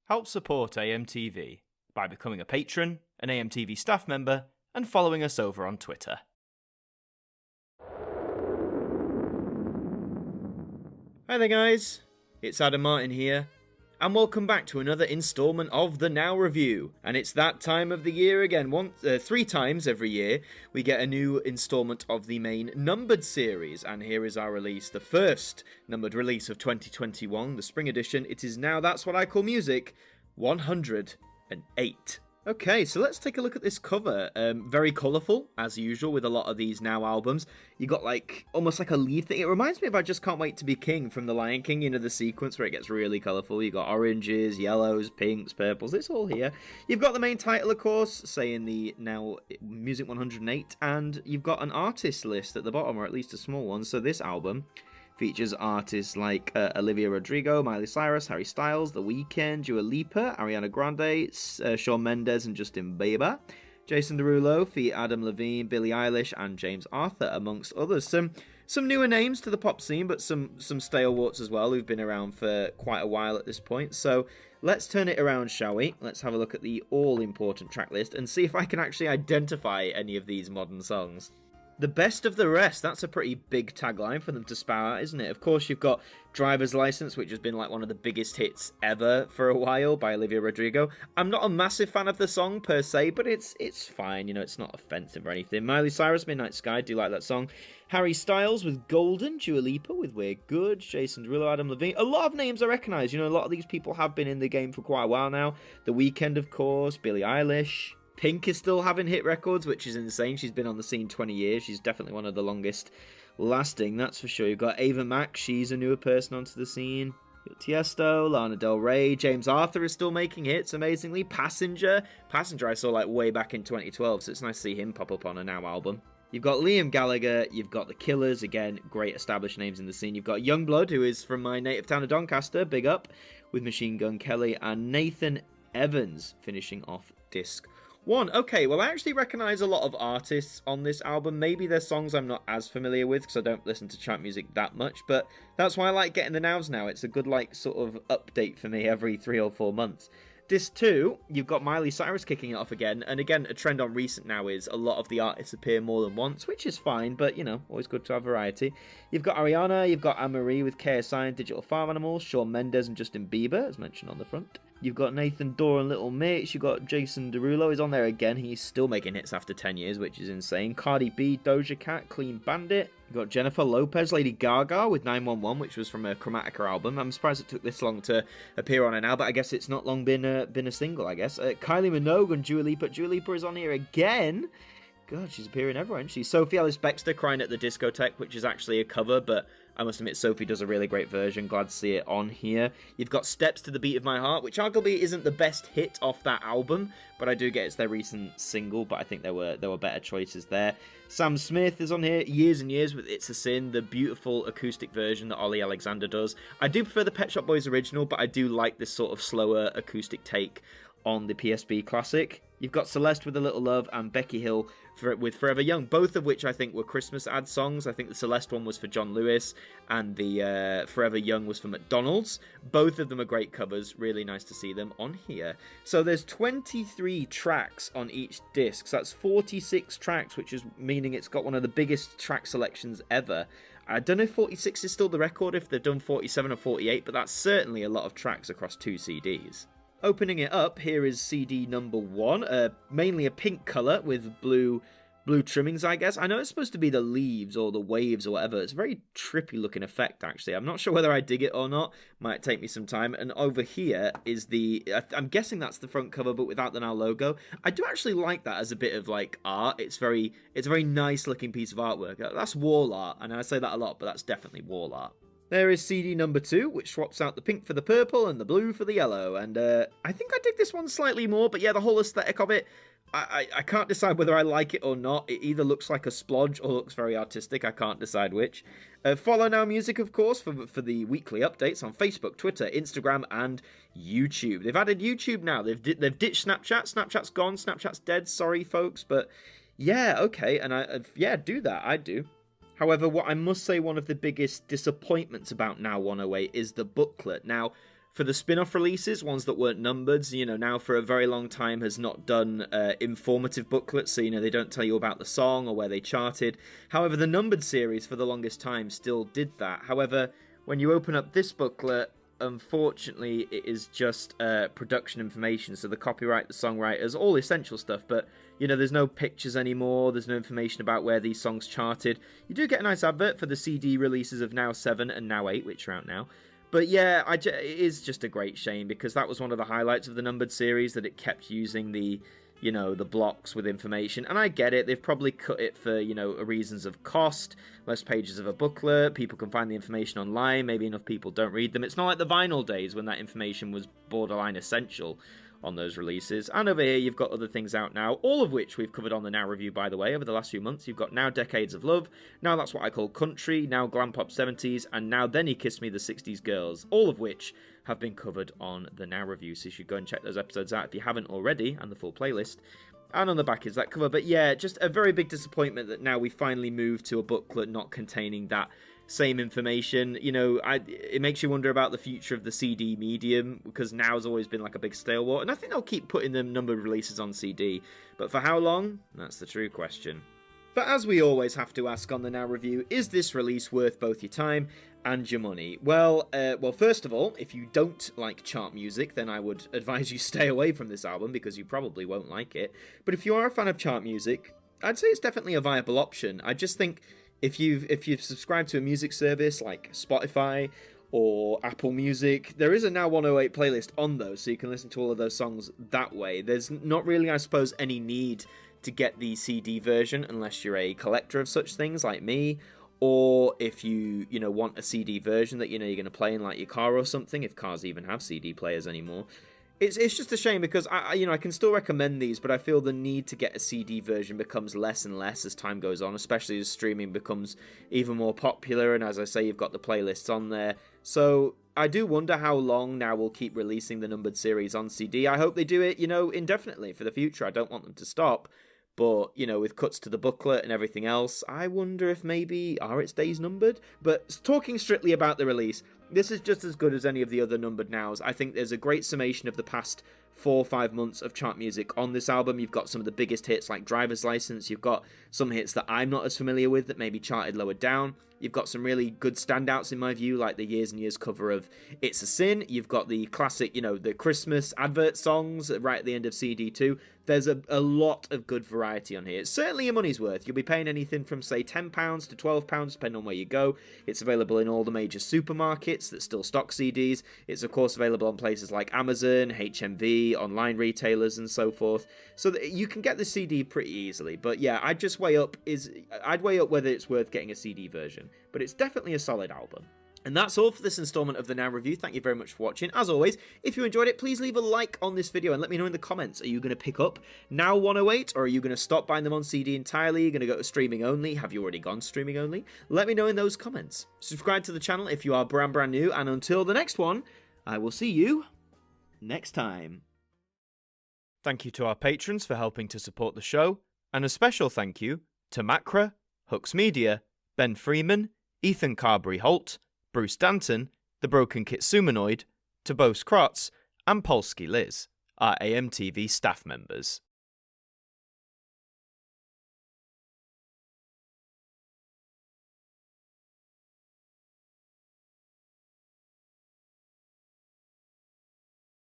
Help support AMTV by becoming a patron, an AMTV staff member, and following us over on Twitter. Hi there guys, it's Adam Martin here, and welcome back to another instalment of the Now Review. And it's that time of the year again. 3 times every year we get a new instalment of the main numbered series, and here is our release, the first numbered release of 2021, the spring edition. It is now That's What I Call Music 108. Okay, so let's take a look at this cover. Very colourful, as usual, with a lot of these Now albums. You got almost like a leaf thing. It reminds me of I Just Can't Wait to Be King from The Lion King, you know, the sequence where it gets really colourful. You got oranges, yellows, pinks, purples, it's all here. You've got the main title, of course, saying the Now Music 108, and you've got an artist list at the bottom, or at least a small one. So this album features artists like Olivia Rodrigo, Miley Cyrus, Harry Styles, The Weeknd, Dua Lipa, Ariana Grande, Shawn Mendes and Justin Bieber, Jason Derulo, feat Adam Levine, Billie Eilish and James Arthur, amongst others. Some newer names to the pop scene, but some stalwarts as well who've been around for quite a while at this point. So let's turn it around, shall we? Let's have a look at the all-important track list and see if I can actually identify any of these modern songs. The best of the rest, that's a pretty big tagline for them to spout out, isn't it? Of course, you've got Driver's License, which has been one of the biggest hits ever for a while by Olivia Rodrigo. I'm not a massive fan of the song per se, but it's fine, you know, it's not offensive or anything. Miley Cyrus, Midnight Sky, do like that song. Harry Styles with Golden, Dua Lipa with We're Good, Jason Derulo, Adam Levine. A lot of names I recognise, you know, a lot of these people have been in the game for quite a while now. The Weeknd, of course, Billie Eilish. Pink is still having hit records, which is insane. She's been on the scene 20 years. She's definitely one of the longest lasting, that's for sure. You've got Ava Max. She's a newer person onto the scene. You've got Tiesto, Lana Del Rey. James Arthur is still making hits, amazingly. Passenger I saw way back in 2012, so it's nice to see him pop up on a Now album. You've got Liam Gallagher. You've got The Killers. Again, great established names in the scene. You've got Youngblood, who is from my native town of Doncaster. Big up. With Machine Gun Kelly. And Nathan Evans finishing off disc 1. Okay, well, I actually recognise a lot of artists on this album. Maybe there's songs I'm not as familiar with because I don't listen to chart music that much, but that's why I like getting the Nows now. It's a good, sort of update for me every 3 or 4 months. Disc 2, you've got Miley Cyrus kicking it off again, and again, a trend on recent now is a lot of the artists appear more than once, which is fine, but, you know, always good to have variety. You've got Ariana, you've got Anne-Marie with KSI and Digital Farm Animals, Shawn Mendes and Justin Bieber, as mentioned on the front. You've got Nathan Dorr and Little Mix. You've got Jason Derulo is on there again. He's still making hits after 10 years, which is insane. Cardi B, Doja Cat, Clean Bandit. You've got Jennifer Lopez, Lady Gaga with 911, which was from a Chromatica album. I'm surprised it took this long to appear on it now, but I guess it's not long been a single, I guess. Kylie Minogue and Dua Lipa. Dua Lipa is on here again. God, she's appearing everywhere, isn't she? Sophie Ellis-Bextor, Crying at the Discotheque, which is actually a cover, but I must admit Sophie does a really great version. Glad to see it on here. You've got Steps to the Beat of My Heart, which arguably isn't the best hit off that album, but I do get it's their recent single, but I think there were better choices there. Sam Smith is on here, Years and Years with It's a Sin, the beautiful acoustic version that Ollie Alexander does. I do prefer the Pet Shop Boys original, but I do like this sort of slower acoustic take on the PSP classic. You've got Celeste with A Little Love and Becky Hill with Forever Young, both of which I think were Christmas ad songs. I think the Celeste one was for John Lewis and the Forever Young was for McDonald's. Both of them are great covers. Really nice to see them on here. So there's 23 tracks on each disc. So that's 46 tracks, which is meaning it's got one of the biggest track selections ever. I don't know if 46 is still the record, if they've done 47 or 48, but that's certainly a lot of tracks across 2 CDs. Opening it up, here is CD number 1, mainly a pink colour with blue trimmings, I guess. I know it's supposed to be the leaves or the waves or whatever. It's a very trippy looking effect, actually. I'm not sure whether I dig it or not. Might take me some time. And over here is I'm guessing that's the front cover, but without the Now logo. I do actually like that as a bit of art. It's a very nice looking piece of artwork. That's wall art, and I say that a lot, but that's definitely wall art. There is CD number 2, which swaps out the pink for the purple and the blue for the yellow. And I think I dig this one slightly more, but yeah, the whole aesthetic of it, I can't decide whether I like it or not. It either looks like a splodge or looks very artistic. I can't decide which. Follow Now Music, of course, for the weekly updates on Facebook, Twitter, Instagram, and YouTube. They've added YouTube now. They've ditched Snapchat. Snapchat's gone. Snapchat's dead. Sorry, folks. But yeah, okay. And do that. I do. However, what I must say one of the biggest disappointments about Now 108 is the booklet. Now, For the spin-off releases, ones that weren't numbered, now for a very long time has not done informative booklets, so, they don't tell you about the song or where they charted. However, the numbered series for the longest time still did that. However, when you open up this booklet, unfortunately, it is just production information, so the copyright, the songwriters, all essential stuff, but, there's no pictures anymore, there's no information about where these songs charted. You do get a nice advert for the CD releases of Now 7 and Now 8, which are out now. But yeah, it is just a great shame, because that was one of the highlights of the numbered series, that it kept using the blocks with information. And I get it, they've probably cut it for, reasons of cost, less pages of a booklet, people can find the information online, maybe enough people don't read them. It's not like the vinyl days when that information was borderline essential on those releases. And over here, you've got other things out now, all of which we've covered on the Now review, by the way, over the last few months. You've got Now Decades of Love, Now That's What I Call Country, Now Glam Pop 70s, and Now Then He Kissed Me, the 60s Girls, all of which have been covered on the Now review, so you should go and check those episodes out if you haven't already, and the full playlist. And on the back is that cover. But yeah, just a very big disappointment that now we finally moved to a booklet not containing that same information. It makes you wonder about the future of the CD medium, because Now's always been like a big stalwart, and I think they'll keep putting them numbered releases on CD, but for how long? That's the true question. But as we always have to ask on the Now review, is this release worth both your time and your money? Well, first of all, if you don't like chart music, then I would advise you stay away from this album, because you probably won't like it. But if you are a fan of chart music, I'd say it's definitely a viable option. I just think if you've subscribed to a music service like Spotify or Apple Music, there is a Now 108 playlist on those, so you can listen to all of those songs that way. There's not really, I suppose, any need to get the CD version unless you're a collector of such things like me, or if you want a CD version that you're going to play in like your car or something, if cars even have CD players anymore. It's just a shame, because I can still recommend these, but I feel the need to get a CD version becomes less and less as time goes on, especially as streaming becomes even more popular, and as I say, you've got the playlists on there. So I do wonder how long Now we'll keep releasing the numbered series on CD. I hope they do it, indefinitely for the future. I don't want them to stop. But, with cuts to the booklet and everything else, I wonder if maybe are its days numbered? But talking strictly about the release, this is just as good as any of the other numbered Nows. I think there's a great summation of the past 4 or 5 months of chart music on this album. You've got some of the biggest hits like Driver's License. You've got some hits that I'm not as familiar with that maybe charted lower down. You've got some really good standouts in my view, like the Years and Years cover of It's a Sin. You've got the classic, the Christmas advert songs right at the end of CD2. There's a lot of good variety on here. It's certainly your money's worth. You'll be paying anything from, say, £10 to £12, depending on where you go. It's available in all the major supermarkets that still stock CDs. It's, of course, available on places like Amazon, HMV, online retailers, and so forth. So that you can get the CD pretty easily. But yeah, I'd weigh up whether it's worth getting a CD version. But it's definitely a solid album. And that's all for this installment of the Now review. Thank you very much for watching. As always, if you enjoyed it, please leave a like on this video and let me know in the comments. Are you going to pick up Now 108, or are you going to stop buying them on CD entirely? Are you going to go to streaming only? Have you already gone streaming only? Let me know in those comments. Subscribe to the channel if you are brand new, and until the next one, I will see you next time. Thank you to our patrons for helping to support the show, and a special thank you to Macra, Hooks Media, Ben Freeman, Ethan Carberry-Holt, Bruce Danton, The Broken Kitsumanoid, Tobos Krotz, and Polsky Liz, our AMTV staff members.